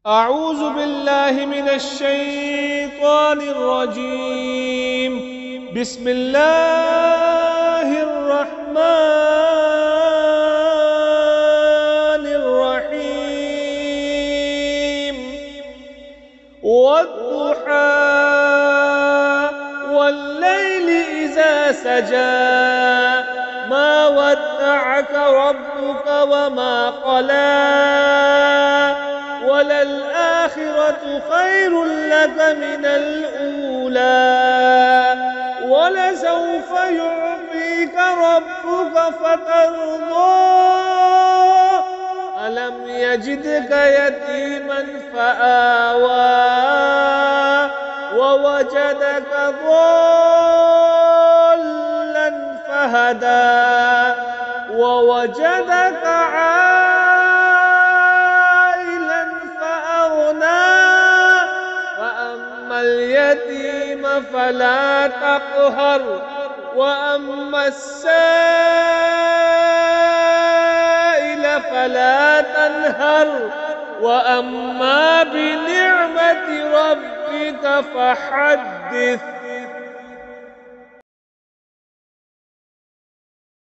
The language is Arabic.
أعوذ بالله من الشيطان الرجيم. بسم الله الرحمن الرحيم. والضحى والليل إذا سجى ما ودعك ربك وما قلى وللآخرة خير لك من الأولى ولسوف يعطيك ربك فترضى ألم يجدك يتيما فآوى ووجدك ضالا فهدى ووجدك عائلا فأغنى فأما اليتيم فلا تقهر وأما السائل فلا تنهر وأما بنعمة ربك فحدث.